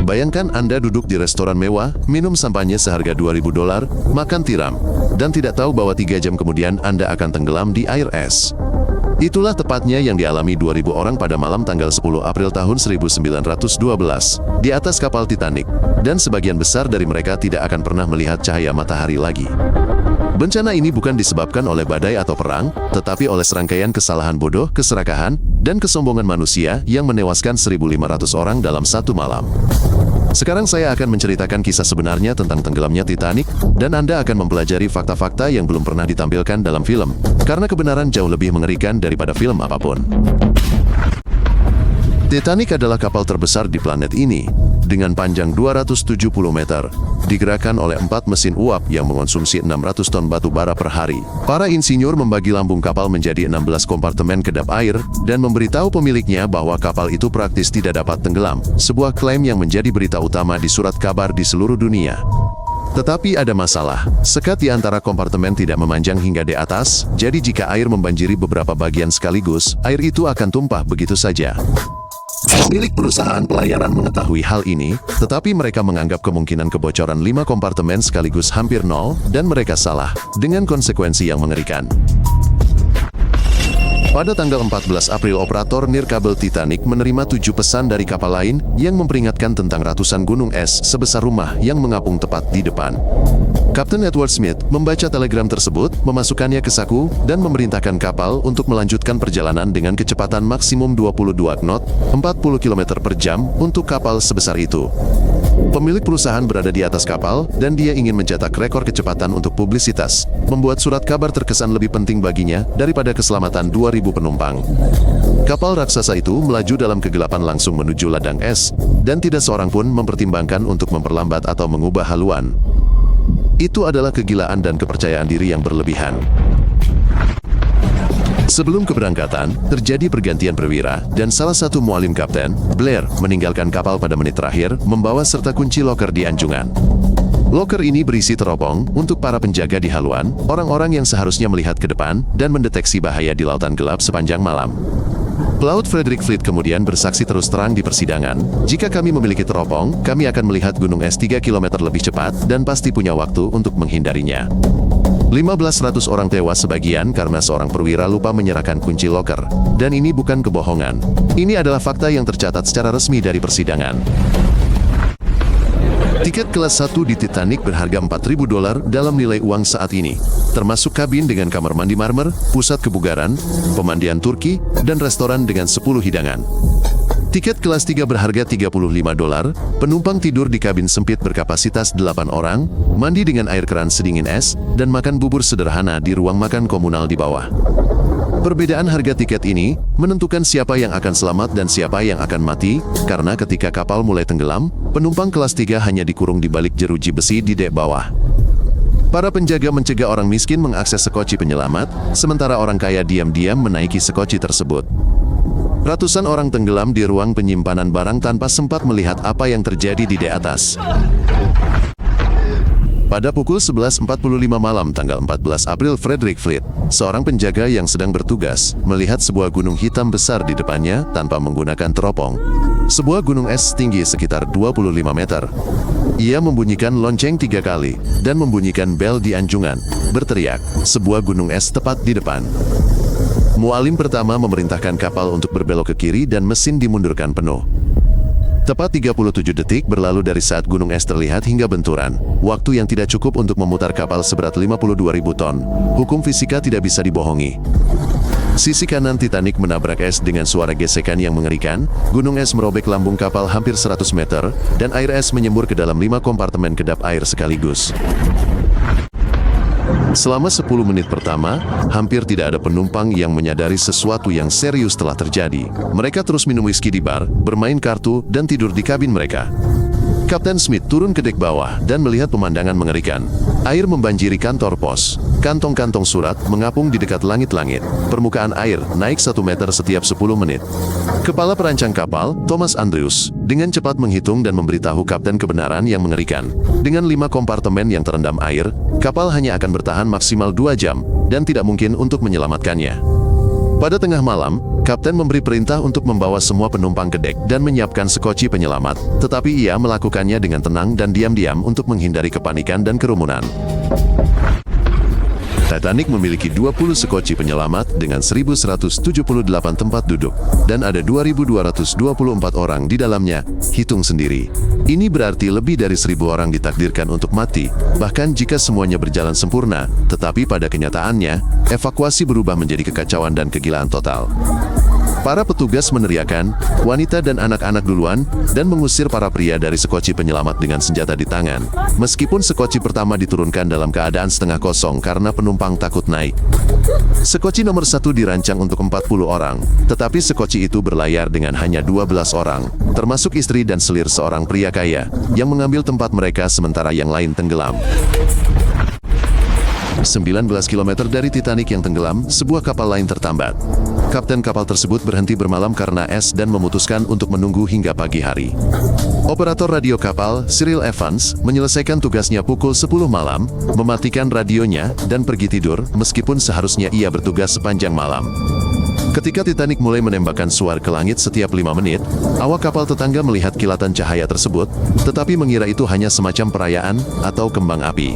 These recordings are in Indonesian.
Bayangkan Anda duduk di restoran mewah, minum sampahnya seharga $2.000, makan tiram, dan tidak tahu bahwa 3 jam kemudian Anda akan tenggelam di air es. Itulah tepatnya yang dialami 2.000 orang pada malam tanggal 10 April tahun 1912 di atas kapal Titanic, dan sebagian besar dari mereka tidak akan pernah melihat cahaya matahari lagi. Bencana ini bukan disebabkan oleh badai atau perang, tetapi oleh serangkaian kesalahan bodoh, keserakahan, dan kesombongan manusia yang menewaskan 1.500 orang dalam satu malam. Sekarang saya akan menceritakan kisah sebenarnya tentang tenggelamnya Titanic, dan Anda akan mempelajari fakta-fakta yang belum pernah ditampilkan dalam film, karena kebenaran jauh lebih mengerikan daripada film apapun. Titanic adalah kapal terbesar di planet ini, dengan panjang 270 meter, digerakkan oleh 4 mesin uap yang mengonsumsi 600 ton batu bara per hari. Para insinyur membagi lambung kapal menjadi 16 kompartemen kedap air, dan memberitahu pemiliknya bahwa kapal itu praktis tidak dapat tenggelam, sebuah klaim yang menjadi berita utama di surat kabar di seluruh dunia. Tetapi ada masalah, sekat di antara kompartemen tidak memanjang hingga di atas, jadi jika air membanjiri beberapa bagian sekaligus, air itu akan tumpah begitu saja. Pemilik perusahaan pelayaran mengetahui hal ini, tetapi mereka menganggap kemungkinan kebocoran 5 kompartemen sekaligus hampir nol, dan mereka salah, dengan konsekuensi yang mengerikan. Pada tanggal 14 April operator nirkabel Titanic menerima 7 pesan dari kapal lain yang memperingatkan tentang ratusan gunung es sebesar rumah yang mengapung tepat di depan. Kapten Edward Smith membaca telegram tersebut, memasukkannya ke saku, dan memerintahkan kapal untuk melanjutkan perjalanan dengan kecepatan maksimum 22 knot, 40 km per jam untuk kapal sebesar itu. Pemilik perusahaan berada di atas kapal, dan dia ingin mencetak rekor kecepatan untuk publisitas, membuat surat kabar terkesan lebih penting baginya daripada keselamatan 2.000 penumpang. Kapal raksasa itu melaju dalam kegelapan langsung menuju ladang es, dan tidak seorang pun mempertimbangkan untuk memperlambat atau mengubah haluan. Itu adalah kegilaan dan kepercayaan diri yang berlebihan. Sebelum keberangkatan, terjadi pergantian perwira, dan salah satu mualim kapten, Blair, meninggalkan kapal pada menit terakhir, membawa serta kunci loker di anjungan. Loker ini berisi teropong untuk para penjaga di haluan, orang-orang yang seharusnya melihat ke depan, dan mendeteksi bahaya di lautan gelap sepanjang malam. Pelaut Frederick Fleet kemudian bersaksi terus terang di persidangan, "Jika kami memiliki teropong, kami akan melihat gunung es 3 km lebih cepat, dan pasti punya waktu untuk menghindarinya." 1.500 orang tewas sebagian karena seorang perwira lupa menyerahkan kunci loker. Dan ini bukan kebohongan. Ini adalah fakta yang tercatat secara resmi dari persidangan. Tiket kelas 1 di Titanic berharga $4.000 dalam nilai uang saat ini, termasuk kabin dengan kamar mandi marmer, pusat kebugaran, pemandian Turki, dan restoran dengan 10 hidangan. Tiket kelas 3 berharga $35, penumpang tidur di kabin sempit berkapasitas 8 orang, mandi dengan air keran sedingin es, dan makan bubur sederhana di ruang makan komunal di bawah. Perbedaan harga tiket ini menentukan siapa yang akan selamat dan siapa yang akan mati, karena ketika kapal mulai tenggelam, penumpang kelas 3 hanya dikurung di balik jeruji besi di dek bawah. Para penjaga mencegah orang miskin mengakses sekoci penyelamat, sementara orang kaya diam-diam menaiki sekoci tersebut. Ratusan orang tenggelam di ruang penyimpanan barang tanpa sempat melihat apa yang terjadi di atas. Pada pukul 11.45 malam tanggal 14 April, Frederick Fleet, seorang penjaga yang sedang bertugas, melihat sebuah gunung hitam besar di depannya tanpa menggunakan teropong. Sebuah gunung es tinggi sekitar 25 meter. Ia membunyikan lonceng 3 kali, dan membunyikan bel di anjungan, berteriak, "Sebuah gunung es tepat di depan." Mualim pertama memerintahkan kapal untuk berbelok ke kiri dan mesin dimundurkan penuh. Tepat 37 detik berlalu dari saat gunung es terlihat hingga benturan, waktu yang tidak cukup untuk memutar kapal seberat 52.000 ton. Hukum fisika tidak bisa dibohongi. Sisi kanan Titanic menabrak es dengan suara gesekan yang mengerikan, gunung es merobek lambung kapal hampir 100 meter, dan air es menyembur ke dalam 5 kompartemen kedap air sekaligus. Selama 10 menit pertama, hampir tidak ada penumpang yang menyadari sesuatu yang serius telah terjadi. Mereka terus minum whisky di bar, bermain kartu, dan tidur di kabin mereka. Kapten Smith turun ke dek bawah dan melihat pemandangan mengerikan. Air membanjiri kantor pos. Kantong-kantong surat mengapung di dekat langit-langit. Permukaan air naik 1 meter setiap 10 menit. Kepala perancang kapal, Thomas Andrews, dengan cepat menghitung dan memberitahu kapten kebenaran yang mengerikan. Dengan 5 kompartemen yang terendam air, kapal hanya akan bertahan maksimal 2 jam, dan tidak mungkin untuk menyelamatkannya. Pada tengah malam, Kapten memberi perintah untuk membawa semua penumpang ke dek dan menyiapkan sekoci penyelamat, tetapi ia melakukannya dengan tenang dan diam-diam untuk menghindari kepanikan dan kerumunan. Titanic memiliki 20 sekoci penyelamat dengan 1.178 tempat duduk, dan ada 2.224 orang di dalamnya, hitung sendiri. Ini berarti lebih dari 1.000 orang ditakdirkan untuk mati, bahkan jika semuanya berjalan sempurna, tetapi pada kenyataannya, evakuasi berubah menjadi kekacauan dan kegilaan total. Para petugas meneriakkan, wanita dan anak-anak duluan, dan mengusir para pria dari sekoci penyelamat dengan senjata di tangan. Meskipun sekoci pertama diturunkan dalam keadaan setengah kosong karena penumpang takut naik. Sekoci nomor 1 dirancang untuk 40 orang, tetapi sekoci itu berlayar dengan hanya 12 orang, termasuk istri dan selir seorang pria kaya, yang mengambil tempat mereka sementara yang lain tenggelam. 19 km dari Titanic yang tenggelam, sebuah kapal lain tertambat. Kapten kapal tersebut berhenti bermalam karena es dan memutuskan untuk menunggu hingga pagi hari. Operator radio kapal, Cyril Evans, menyelesaikan tugasnya pukul 10 malam, mematikan radionya, dan pergi tidur, meskipun seharusnya ia bertugas sepanjang malam. Ketika Titanic mulai menembakkan suar ke langit setiap 5 menit, awak kapal tetangga melihat kilatan cahaya tersebut, tetapi mengira itu hanya semacam perayaan atau kembang api.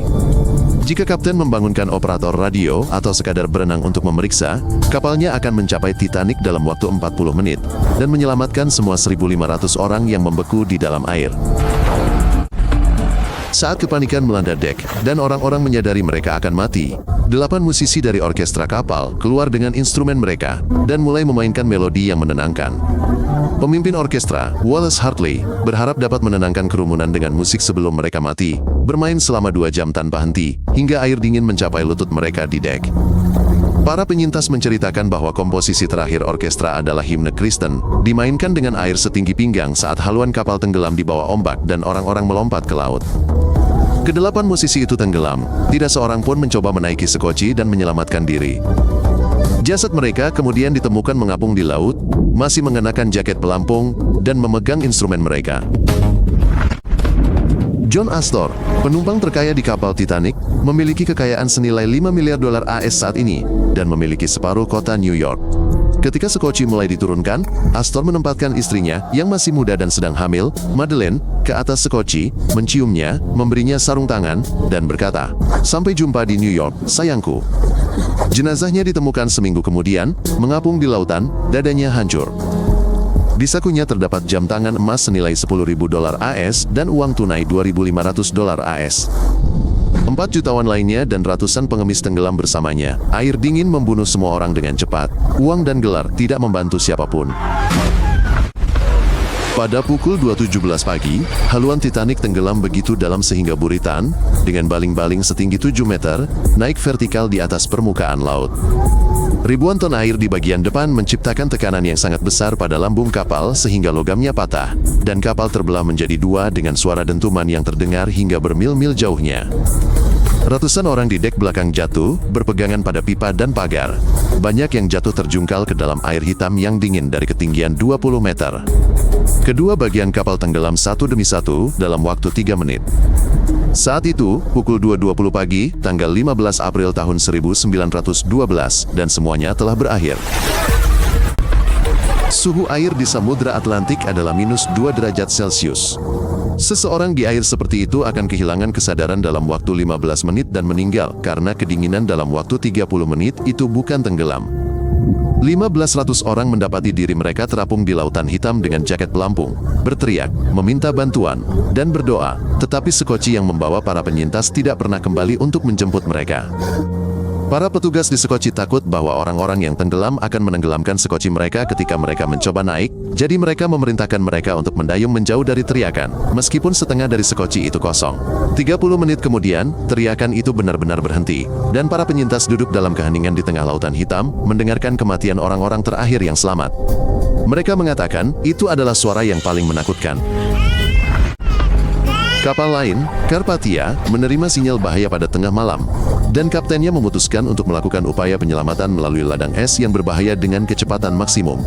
Jika kapten membangunkan operator radio atau sekadar berenang untuk memeriksa, kapalnya akan mencapai Titanic dalam waktu 40 menit dan menyelamatkan semua 1.500 orang yang membeku di dalam air. Saat kepanikan melanda dek dan orang-orang menyadari mereka akan mati, 8 musisi dari orkestra kapal keluar dengan instrumen mereka dan mulai memainkan melodi yang menenangkan. Pemimpin orkestra, Wallace Hartley, berharap dapat menenangkan kerumunan dengan musik sebelum mereka mati, bermain selama 2 jam tanpa henti, hingga air dingin mencapai lutut mereka di dek. Para penyintas menceritakan bahwa komposisi terakhir orkestra adalah himne Kristen, dimainkan dengan air setinggi pinggang saat haluan kapal tenggelam di bawah ombak dan orang-orang melompat ke laut. Kedelapan musisi itu tenggelam, tidak seorang pun mencoba menaiki sekoci dan menyelamatkan diri. Jasad mereka kemudian ditemukan mengapung di laut, masih mengenakan jaket pelampung, dan memegang instrumen mereka. John Astor, penumpang terkaya di kapal Titanic, memiliki kekayaan senilai $5 miliar AS saat ini, dan memiliki separuh kota New York. Ketika sekoci mulai diturunkan, Astor menempatkan istrinya, yang masih muda dan sedang hamil, Madeleine, ke atas sekoci, menciumnya, memberinya sarung tangan, dan berkata, "Sampai jumpa di New York, sayangku." Jenazahnya ditemukan seminggu kemudian, mengapung di lautan, dadanya hancur. Di sakunya terdapat jam tangan emas senilai $10.000 AS dan uang tunai $2.500 AS. 4 jutawan lainnya dan ratusan pengemis tenggelam bersamanya. Air dingin membunuh semua orang dengan cepat. Uang dan gelar tidak membantu siapapun. Pada pukul 2.17 pagi, haluan Titanic tenggelam begitu dalam sehingga buritan, dengan baling-baling setinggi 7 meter, naik vertikal di atas permukaan laut. Ribuan ton air di bagian depan menciptakan tekanan yang sangat besar pada lambung kapal sehingga logamnya patah, dan kapal terbelah menjadi 2 dengan suara dentuman yang terdengar hingga bermil-mil jauhnya. Ratusan orang di dek belakang jatuh, berpegangan pada pipa dan pagar. Banyak yang jatuh terjungkal ke dalam air hitam yang dingin dari ketinggian 20 meter. Kedua bagian kapal tenggelam satu demi satu dalam waktu 3 menit. Saat itu, pukul 2.20 pagi, tanggal 15 April tahun 1912, dan semuanya telah berakhir. Suhu air di Samudra Atlantik adalah -2 derajat Celcius. Seseorang di air seperti itu akan kehilangan kesadaran dalam waktu 15 menit dan meninggal, karena kedinginan dalam waktu 30 menit itu bukan tenggelam. 1.500 orang mendapati diri mereka terapung di lautan hitam dengan jaket pelampung, berteriak, meminta bantuan, dan berdoa, tetapi sekoci yang membawa para penyintas tidak pernah kembali untuk menjemput mereka. Para petugas di sekoci takut bahwa orang-orang yang tenggelam akan menenggelamkan sekoci mereka ketika mereka mencoba naik, jadi mereka memerintahkan mereka untuk mendayung menjauh dari teriakan, meskipun setengah dari sekoci itu kosong. 30 menit kemudian, teriakan itu benar-benar berhenti, dan para penyintas duduk dalam keheningan di tengah lautan hitam, mendengarkan kematian orang-orang terakhir yang selamat. Mereka mengatakan, itu adalah suara yang paling menakutkan. Kapal lain, Carpathia, menerima sinyal bahaya pada tengah malam, dan kaptennya memutuskan untuk melakukan upaya penyelamatan melalui ladang es yang berbahaya dengan kecepatan maksimum.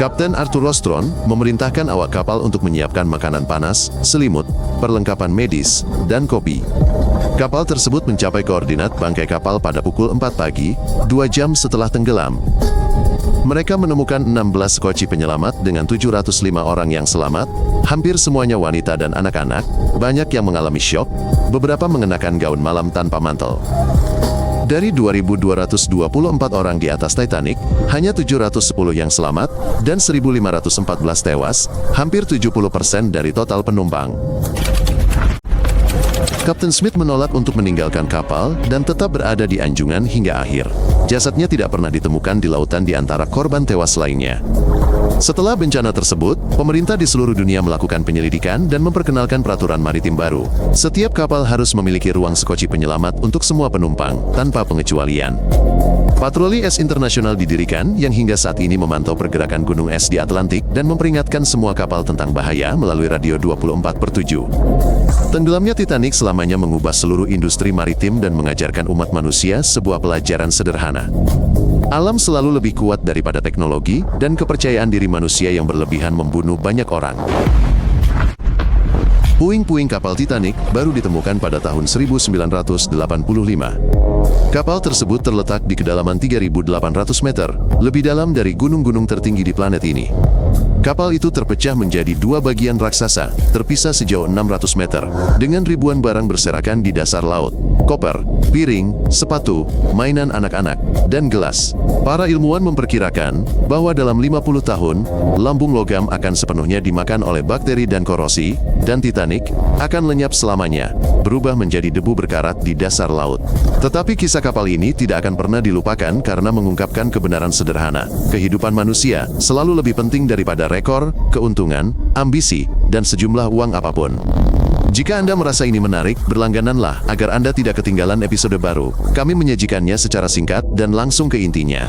Kapten Arthur Rostron memerintahkan awak kapal untuk menyiapkan makanan panas, selimut, perlengkapan medis, dan kopi. Kapal tersebut mencapai koordinat bangkai kapal pada pukul 4 pagi, 2 jam setelah tenggelam. Mereka menemukan 16 koci penyelamat dengan 705 orang yang selamat, hampir semuanya wanita dan anak-anak, banyak yang mengalami syok, beberapa mengenakan gaun malam tanpa mantel. Dari 2.224 orang di atas Titanic, hanya 710 yang selamat, dan 1.514 tewas, hampir 70% dari total penumpang. Kapten Smith menolak untuk meninggalkan kapal dan tetap berada di anjungan hingga akhir. Jasadnya tidak pernah ditemukan di lautan di antara korban tewas lainnya. Setelah bencana tersebut, pemerintah di seluruh dunia melakukan penyelidikan dan memperkenalkan peraturan maritim baru. Setiap kapal harus memiliki ruang sekoci penyelamat untuk semua penumpang, tanpa pengecualian. Patroli es internasional didirikan yang hingga saat ini memantau pergerakan gunung es di Atlantik dan memperingatkan semua kapal tentang bahaya melalui radio 24/7. Tenggelamnya Titanic selamanya mengubah seluruh industri maritim dan mengajarkan umat manusia sebuah pelajaran sederhana. Alam selalu lebih kuat daripada teknologi, dan kepercayaan diri manusia yang berlebihan membunuh banyak orang. Puing-puing kapal Titanic baru ditemukan pada tahun 1985. Kapal tersebut terletak di kedalaman 3.800 meter, lebih dalam dari gunung-gunung tertinggi di planet ini. Kapal itu terpecah menjadi dua bagian raksasa, terpisah sejauh 600 meter, dengan ribuan barang berserakan di dasar laut. Koper, piring, sepatu, mainan anak-anak, dan gelas. Para ilmuwan memperkirakan bahwa dalam 50 tahun, lambung logam akan sepenuhnya dimakan oleh bakteri dan korosi, dan Titanic akan lenyap selamanya, berubah menjadi debu berkarat di dasar laut. Tetapi kisah kapal ini tidak akan pernah dilupakan karena mengungkapkan kebenaran sederhana. Kehidupan manusia selalu lebih penting daripada rekor, keuntungan, ambisi, dan sejumlah uang apapun. Jika Anda merasa ini menarik, berlanggananlah agar Anda tidak ketinggalan episode baru. Kami menyajikannya secara singkat dan langsung ke intinya.